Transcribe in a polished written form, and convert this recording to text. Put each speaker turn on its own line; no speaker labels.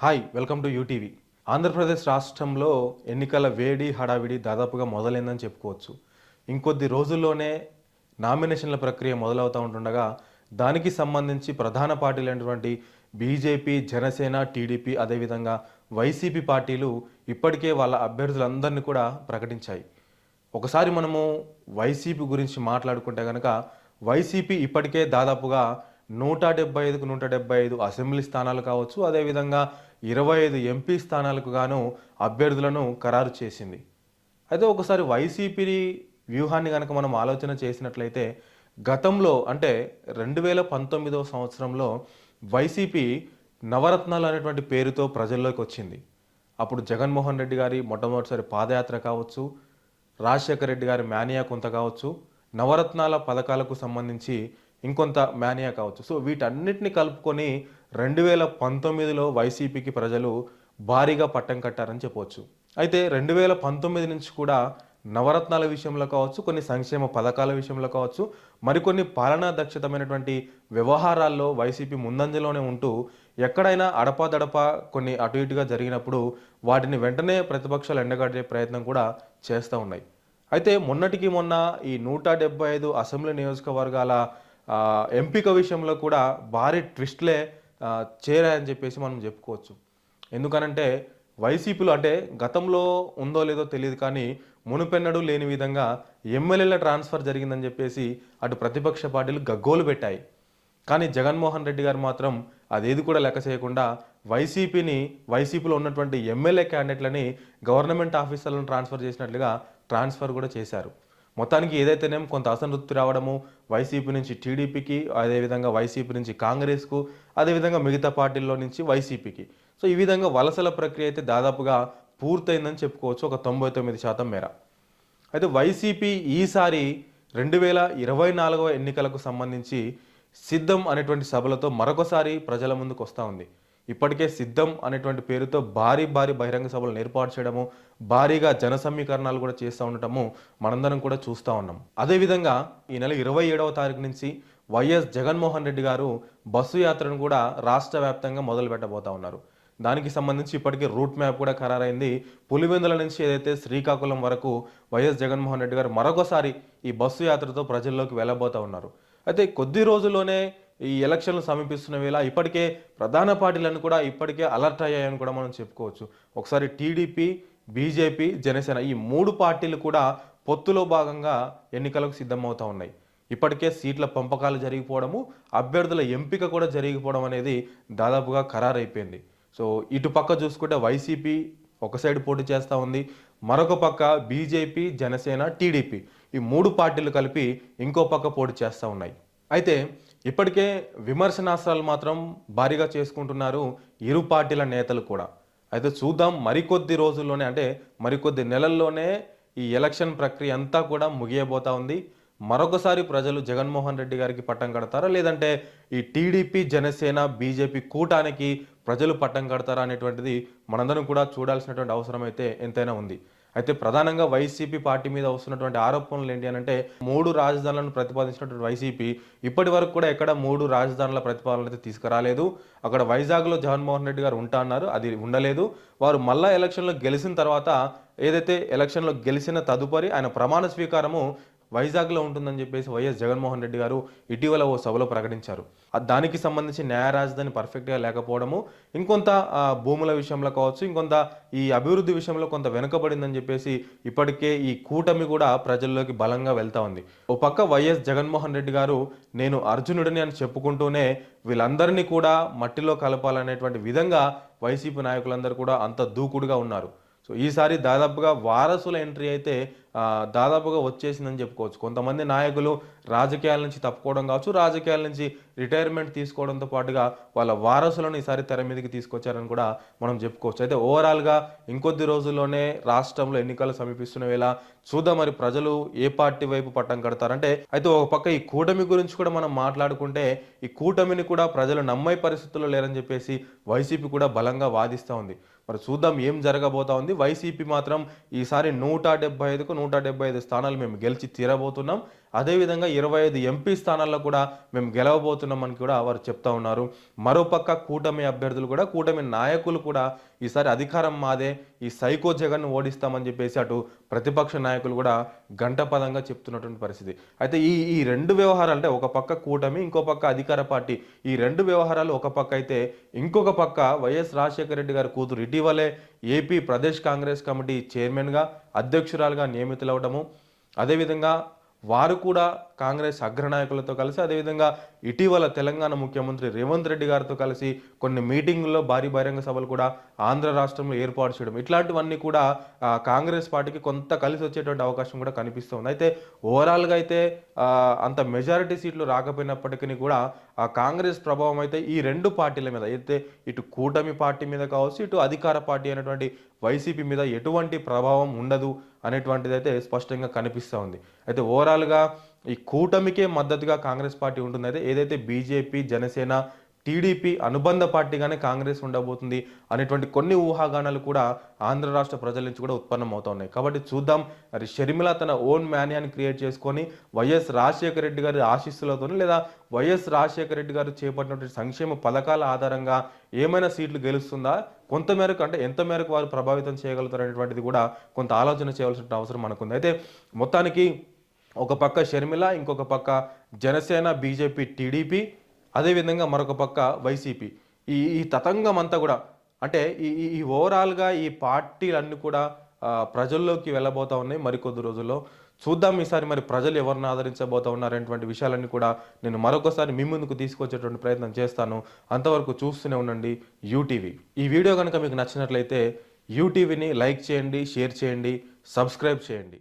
Hi welcome to UTV. Andhra Pradesh రాష్ట్రంలో ఎన్నికల వేడి హడావిడి దాదాపుగా మొదలైందని చెప్పుకోవచ్చు. ఇంకొద్ది రోజుల్లోనే నామినేషన్ల ప్రక్రియ మొదలవుతూ ఉంటుండగా దానికి సంబంధించి ప్రధాన పార్టీలైనటువంటి బీజేపీ, జనసేన, టీడీపీ అదేవిధంగా వైసీపీ పార్టీలు ఇప్పటికే వాళ్ళ అభ్యర్థులందరినీ కూడా ప్రకటించాయి. ఒకసారి మనము వైసీపీ గురించి మాట్లాడుకుంటే కనుక వైసీపీ ఇప్పటికే దాదాపుగా 175కు 175 అసెంబ్లీ స్థానాలు కావచ్చు, అదేవిధంగా 25 ఎంపీ స్థానాలకు గాను అభ్యర్థులను ఖరారు చేసింది. అయితే ఒకసారి వైసీపీ వ్యూహాన్ని కనుక మనం ఆలోచన చేసినట్లయితే గతంలో అంటే 2019వ సంవత్సరంలో వైసీపీ నవరత్నాలు అనేటువంటి పేరుతో ప్రజల్లోకి వచ్చింది. అప్పుడు జగన్మోహన్ రెడ్డి గారి మొట్టమొదటిసారి పాదయాత్ర కావచ్చు, రాజశేఖర రెడ్డి గారి మేనియా కొంత కావచ్చు, నవరత్నాల పథకాలకు సంబంధించి ఇంకొంత మేనియా కావచ్చు. సో వీటన్నిటిని కలుపుకొని 2019లో వైసీపీకి ప్రజలు భారీగా పట్టం కట్టారని చెప్పవచ్చు. అయితే 2019 నుంచి కూడా నవరత్నాల విషయంలో కావచ్చు, కొన్ని సంక్షేమ పథకాల విషయంలో కావచ్చు, మరికొన్ని పాలనా దక్షతమైనటువంటి వ్యవహారాల్లో వైసీపీ ముందంజలోనే ఉంటూ ఎక్కడైనా అడపాదడపా కొన్ని అటు ఇటుగా జరిగినప్పుడు వాటిని వెంటనే ప్రతిపక్షాలు ఎండగట్టే ప్రయత్నం కూడా చేస్తూ ఉన్నాయి. అయితే మొన్నటికి మొన్న ఈ 175 అసెంబ్లీ నియోజకవర్గాల ఎంపిక విషయంలో కూడా భారీ ట్విస్ట్లే చేరాయని చెప్పేసి మనం చెప్పుకోవచ్చు. ఎందుకనంటే వైసీపీలో అంటే గతంలో ఉందో లేదో తెలియదు కానీ మునుపెన్నడూ లేని విధంగా ఎమ్మెల్యేల ట్రాన్స్ఫర్ జరిగిందని చెప్పేసి అటు ప్రతిపక్ష పార్టీలు గగ్గోలు పెట్టాయి. కానీ జగన్మోహన్ రెడ్డి గారు మాత్రం అదేది కూడా లెక్క చేయకుండా వైసీపీలో ఉన్నటువంటి ఎమ్మెల్యే క్యాండిడేట్లని గవర్నమెంట్ ఆఫీసర్లను ట్రాన్స్ఫర్ చేసినట్లుగా ట్రాన్స్ఫర్ కూడా చేశారు. మొత్తానికి ఏదైతేనేం కొంత అసంతృప్తి రావడము వైసీపీ నుంచి టీడీపీకి, అదేవిధంగా వైసీపీ నుంచి కాంగ్రెస్కు, అదేవిధంగా మిగతా పార్టీల్లో నుంచి వైసీపీకి. సో ఈ విధంగా వలసల ప్రక్రియ అయితే దాదాపుగా పూర్తయిందని చెప్పుకోవచ్చు, ఒక 99% మేర. అయితే వైసీపీ ఈసారి 2024వ ఎన్నికలకు సంబంధించి సిద్ధం అనేటువంటి సభలతో మరొకసారి ప్రజల ముందుకు వస్తూ ఉంది. ఇప్పటికే సిద్ధం అనేటువంటి పేరుతో భారీ బహిరంగ సభలను ఏర్పాటు చేయడము, భారీగా జన సమీకరణాలు కూడా చేస్తూ ఉండటము మనందరం కూడా చూస్తూ ఉన్నాం. అదేవిధంగా ఈ నెల 27వ తారీఖు నుంచి వైఎస్ జగన్మోహన్ రెడ్డి గారు బస్సు యాత్రను కూడా రాష్ట్ర వ్యాప్తంగా మొదలు పెట్టబోతా ఉన్నారు. దానికి సంబంధించి ఇప్పటికే రూట్ మ్యాప్ కూడా ఖరారైంది. పులివెందుల నుంచి ఏదైతే శ్రీకాకుళం వరకు వైఎస్ జగన్మోహన్ రెడ్డి గారు మరొకసారి ఈ బస్సు యాత్రతో ప్రజల్లోకి వెళ్ళబోతా ఉన్నారు. అయితే కొద్ది రోజుల్లోనే ఈ ఎలక్షన్లు సమీపిస్తున్న వేళ ఇప్పటికే ప్రధాన పార్టీలను కూడా ఇప్పటికే అలర్ట్ అయ్యాయని కూడా మనం చెప్పుకోవచ్చు. ఒకసారి టీడీపీ, బీజేపీ, జనసేన ఈ 3 పార్టీలు కూడా పొత్తులో భాగంగా ఎన్నికలకు సిద్ధమవుతూ ఉన్నాయి. ఇప్పటికే సీట్ల పంపకాలు జరిగిపోవడము, అభ్యర్థుల ఎంపిక కూడా జరిగిపోవడం అనేది దాదాపుగా ఖరారైపోయింది. సో ఇటు పక్క చూసుకుంటే వైసీపీ ఒక సైడ్ పోటీ చేస్తూ ఉంది, మరొక పక్క బీజేపీ, జనసేన, టీడీపీ ఈ 3 పార్టీలు కలిపి ఇంకో పక్క పోటీ చేస్తూ ఉన్నాయి. అయితే ఇప్పటికే విమర్శనాస్త్రాలు మాత్రం భారీగా చేసుకుంటున్నారు ఇరు పార్టీల నేతలు కూడా. అయితే చూద్దాం, మరికొద్ది రోజుల్లోనే అంటే మరికొద్ది నెలల్లోనే ఈ ఎలక్షన్ ప్రక్రియ అంతా కూడా ముగియబోతా ఉంది. మరొకసారి ప్రజలు జగన్మోహన్ రెడ్డి గారికి పట్టం కడతారా, లేదంటే ఈ టీడీపీ, జనసేన, బీజేపీ కూటానికి ప్రజలు పట్టం కడతారా అనేటువంటిది మనందరం కూడా చూడాల్సినటువంటి అవసరం అయితే ఎంతైనా ఉంది. అయితే ప్రధానంగా వైసీపీ పార్టీ మీద వస్తున్నటువంటి ఆరోపణలు ఏంటి అని అంటే 3 రాజధానులను ప్రతిపాదించినటువంటి వైసీపీ ఇప్పటి వరకు కూడా ఎక్కడ 3 రాజధానుల ప్రతిపాదన అయితే తీసుకురాలేదు. అక్కడ వైజాగ్లో జగన్మోహన్ రెడ్డి గారు ఉంటా అన్నారు, అది ఉండలేదు. వారు మళ్ళా ఎలక్షన్లో గెలిచిన తర్వాత ఏదైతే ఎలక్షన్లో గెలిచిన తదుపరి ఆయన ప్రమాణ స్వీకారము వైజాగ్లో ఉంటుందని చెప్పేసి వైఎస్ జగన్మోహన్ రెడ్డి గారు ఇటీవల ఓ సభలో ప్రకటించారు. దానికి సంబంధించి న్యాయ రాజధాని పర్ఫెక్ట్గా లేకపోవడము, ఇంకొంత భూముల విషయంలో కావచ్చు, ఇంకొంత ఈ అభివృద్ధి విషయంలో కొంత వెనుకబడిందని చెప్పేసి ఇప్పటికే ఈ కూటమి కూడా ప్రజల్లోకి బలంగా వెళ్తా ఉంది. ఓ పక్క వైఎస్ జగన్మోహన్ రెడ్డి గారు నేను అర్జునుడిని అని చెప్పుకుంటూనే వీళ్ళందరినీ కూడా మట్టిలో కలపాలనేటువంటి విధంగా వైసీపీ నాయకులందరూ కూడా అంత దూకుడుగా ఉన్నారు. సో ఈసారి దాదాపుగా వారసుల ఎంట్రీ అయితే దాదాపుగా వచ్చేసిందని చెప్పుకోవచ్చు. కొంతమంది నాయకులు రాజకీయాల నుంచి తప్పుకోవడం కావచ్చు, రాజకీయాల నుంచి రిటైర్మెంట్ తీసుకోవడంతో పాటుగా వాళ్ళ వారసులను ఈసారి తెర మీదకి తీసుకొచ్చారని కూడా మనం చెప్పుకోవచ్చు. అయితే ఓవరాల్గా ఇంకొద్ది రోజుల్లోనే రాష్ట్రంలో ఎన్నికలు సమీపిస్తున్న వేళ చూద్దాం మరి ప్రజలు ఏ పార్టీ వైపు పట్టం కడతారంటే. అయితే ఒక పక్క ఈ కూటమి గురించి కూడా మనం మాట్లాడుకుంటే ఈ కూటమిని కూడా ప్రజలు నమ్మే పరిస్థితుల్లో లేరని చెప్పేసి వైసీపీ కూడా బలంగా వాదిస్తూ ఉంది. మరి చూద్దాం ఏం జరగబోతా ఉంది. వైసీపీ మాత్రం ఈసారి 175కు 175 స్థానాలు మేము గెలిచి తీరబోతున్నాం, అదేవిధంగా 25 ఎంపీ స్థానాల్లో కూడా మేము గెలవబోతున్నామని కూడా వారు చెప్తా ఉన్నారు. మరోపక్క కూటమి అభ్యర్థులు కూడా, కూటమి నాయకులు కూడా ఈసారి అధికారం మాదే, ఈ సైకో జగన్‌ను ఓడిస్తామని చెప్పేసి అటు ప్రతిపక్ష నాయకులు కూడా ఘంటాపథంగా చెప్తున్నటువంటి పరిస్థితి. అయితే ఈ ఈ 2 వ్యవహారాలు అంటే ఒక పక్క కూటమి, ఇంకో పక్క అధికార పార్టీ, ఈ 2 వ్యవహారాలు ఒక పక్క అయితే, ఇంకొక పక్క వైఎస్ రాజశేఖర రెడ్డి గారి కూతురు ఇటీవలే ఏపీ ప్రదేశ్ కాంగ్రెస్ కమిటీ చైర్మన్‌గా, అధ్యక్షురాలుగా నియమితులవ్వడము, అదేవిధంగా వారు కూడా కాంగ్రెస్ అగ్రనాయకులతో కలిసి, అదేవిధంగా ఇటీవల తెలంగాణ ముఖ్యమంత్రి రేవంత్ రెడ్డి గారితో కలిసి కొన్ని మీటింగుల్లో భారీ బహిరంగ సభలు కూడా ఆంధ్ర రాష్ట్రంలో ఏర్పాటు చేయడం, ఇట్లాంటివన్నీ కూడా కాంగ్రెస్ పార్టీకి కొంత కలిసి వచ్చేటువంటి అవకాశం కూడా కనిపిస్తుంది. అయితే ఓవరాల్‌గా అయితే అంత మెజారిటీ సీట్లు రాకపోయినప్పటికీ కూడా ఆ కాంగ్రెస్ ప్రభావం అయితే ఈ 2 పార్టీల మీద, అయితే ఇటు కూటమి పార్టీ మీద కావచ్చు, ఇటు అధికార పార్టీ అయినటువంటి వైసీపీ మీద ఎటువంటి ప్రభావం ఉండదు అనేటువంటిదైతే స్పష్టంగా కనిపిస్తూ ఉంది. అయితే ఓవరాల్‌గా ఈ కూటమికే మద్దతుగా కాంగ్రెస్ పార్టీ ఉంటుంది. అయితే ఏదైతే బీజేపీ, జనసేన, టీడీపీ అనుబంధ పార్టీగానే కాంగ్రెస్ ఉండబోతుంది అనేటువంటి కొన్ని ఊహాగానాలు కూడా ఆంధ్ర రాష్ట్ర ప్రజల నుంచి కూడా ఉత్పన్నమవుతా ఉన్నాయి. కాబట్టి చూద్దాం, మరి షర్మిల తన ఓన్ మాన్యాన్ని క్రియేట్ చేసుకొని వైఎస్ రాజశేఖర రెడ్డి గారి ఆశీస్సులతోని, లేదా వైఎస్ రాజశేఖర రెడ్డి గారు చేపట్టినటువంటి సంక్షేమ పథకాల ఆధారంగా ఏమైనా సీట్లు గెలుస్తుందా, కొంత మేరకు అంటే ఎంత మేరకు వారు ప్రభావితం చేయగలుగుతారు అనేటువంటిది కూడా కొంత ఆలోచన చేయవలసిన అవసరం మనకుంది. అయితే మొత్తానికి ఒక పక్క షర్మిల, ఇంకొక పక్క జనసేన, బీజేపీ, టీడీపీ, అదేవిధంగా మరొక పక్క వైసీపీ. ఈ ఈ తతంగం అంతా కూడా అంటే ఈ ఈ ఈ ఓవరాల్‌గా ఈ పార్టీలన్నీ కూడా ప్రజల్లోకి వెళ్ళబోతా ఉన్నాయి మరికొద్ది రోజుల్లో. చూద్దాం ఈసారి మరి ప్రజలు ఎవరిని ఆదరించబోతా ఉన్నారనేటువంటి విషయాలన్నీ కూడా నేను మరొకసారి మీ ముందుకు తీసుకొచ్చేటువంటి ప్రయత్నం చేస్తాను. అంతవరకు చూస్తూనే ఉండండి యూటీవీ. ఈ వీడియో కనుక మీకు నచ్చినట్లయితే యూటీవీని లైక్ చేయండి, షేర్ చేయండి, సబ్స్క్రైబ్ చేయండి.